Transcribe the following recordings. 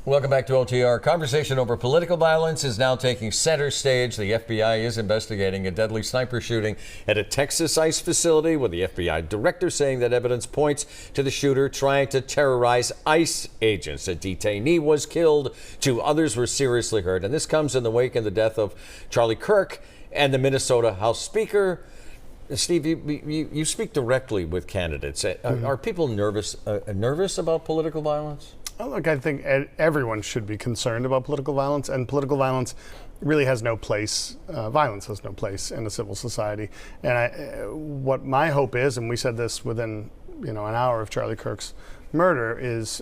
Welcome back to OTR. Conversation over political violence is now taking center stage. The FBI is investigating a deadly sniper shooting at a Texas ICE facility, with the FBI director saying that evidence points to the shooter trying to terrorize ICE agents. A detainee was killed, 2 others were seriously hurt, and this comes in the wake of the death of Charlie Kirk and the Minnesota House Speaker. Steve, you speak directly with candidates. Are people nervous about political violence? Well, look, I think everyone should be concerned about political violence, and political violence really has no place. Violence has no place in a civil society. And what my hope is, and we said this within an hour of Charlie Kirk's murder, is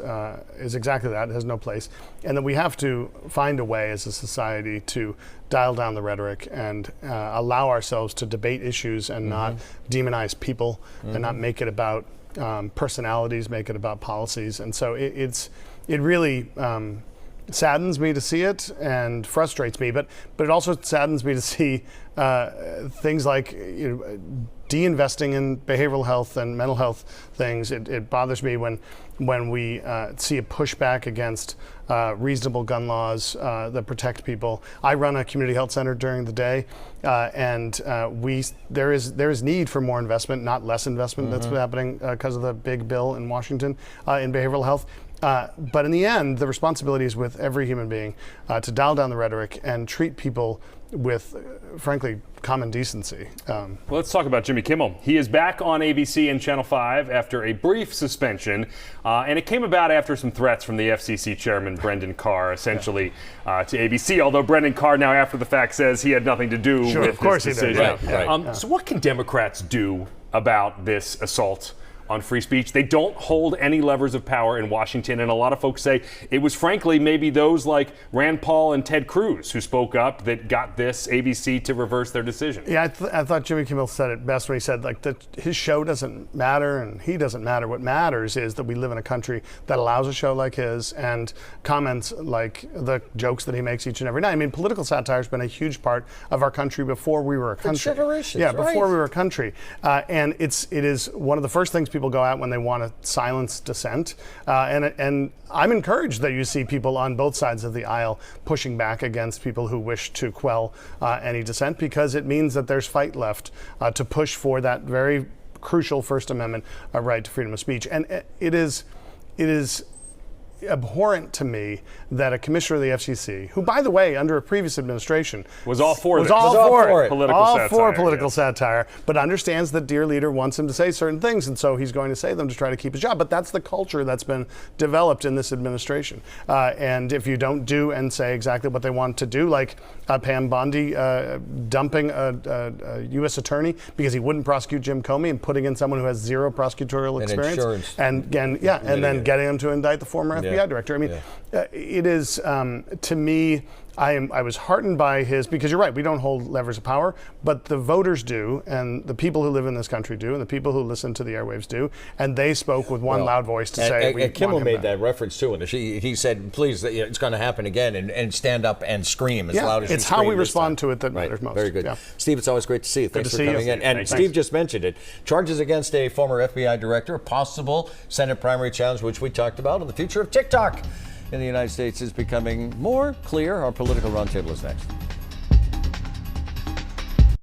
exactly that. It has no place, and that we have to find a way as a society to dial down the rhetoric and allow ourselves to debate issues and not demonize people and not make it about personalities, make it about policies. And so it really saddens me to see it and frustrates me, but it also saddens me to see things like de-investing in behavioral health and mental health things. It bothers me when we see a pushback against reasonable gun laws that protect people. I run a community health center during the day, and there is need for more investment, not less investment. That's what's happening because of the big bill in Washington in behavioral health. But in the end, the responsibility is with every human being to dial down the rhetoric and treat people with, frankly, common decency. Well, let's talk about Jimmy Kimmel. He is back on ABC and Channel 5 after a brief suspension, and it came about after some threats from the FCC chairman, Brendan Carr, essentially to ABC, although Brendan Carr now, after the fact, says he had nothing to do with this decision. So what can Democrats do about this assault on free speech? They don't hold any levers of power in Washington, and a lot of folks say it was, frankly, maybe those like Rand Paul and Ted Cruz who spoke up that got this ABC to reverse their decision. Yeah, I thought Jimmy Kimmel said it best when he said that his show doesn't matter and he doesn't matter. What matters is that we live in a country that allows a show like his and comments like the jokes that he makes each and every night. I mean, political satire has been a huge part of our country before we were a country. Before we were a country, and it is one of the first things people go out when they want to silence dissent, and I'm encouraged that you see people on both sides of the aisle pushing back against people who wish to quell any dissent, because it means that there's fight left to push for that very crucial First Amendment right to freedom of speech. And it is abhorrent to me that a commissioner of the FCC, who, by the way, under a previous administration was all for political satire, but understands that dear leader wants him to say certain things, and so he's going to say them to try to keep his job. But that's the culture that's been developed in this administration. And if you don't do and say exactly what they want to do, like Pam Bondi dumping a U.S. attorney because he wouldn't prosecute Jim Comey and putting in someone who has zero prosecutorial experience, and then getting him to indict the former FBI director. I mean, it is, to me, I was heartened by because you're right, we don't hold levers of power, but the voters do, and the people who live in this country do, and the people who listen to the airwaves do, and they spoke with one loud voice to say, and Kimmel made that reference too, and he said, please, it's going to happen again, and stand up and scream as loud as you scream. It's how we respond to it that matters most. Very good. Steve, it's always great to see you. Thanks for coming in. And Steve just mentioned it. Charges against a former FBI director, a possible Senate primary challenge, which we talked about, and the future of TikTok in the United States is becoming more clear. Our political roundtable is next.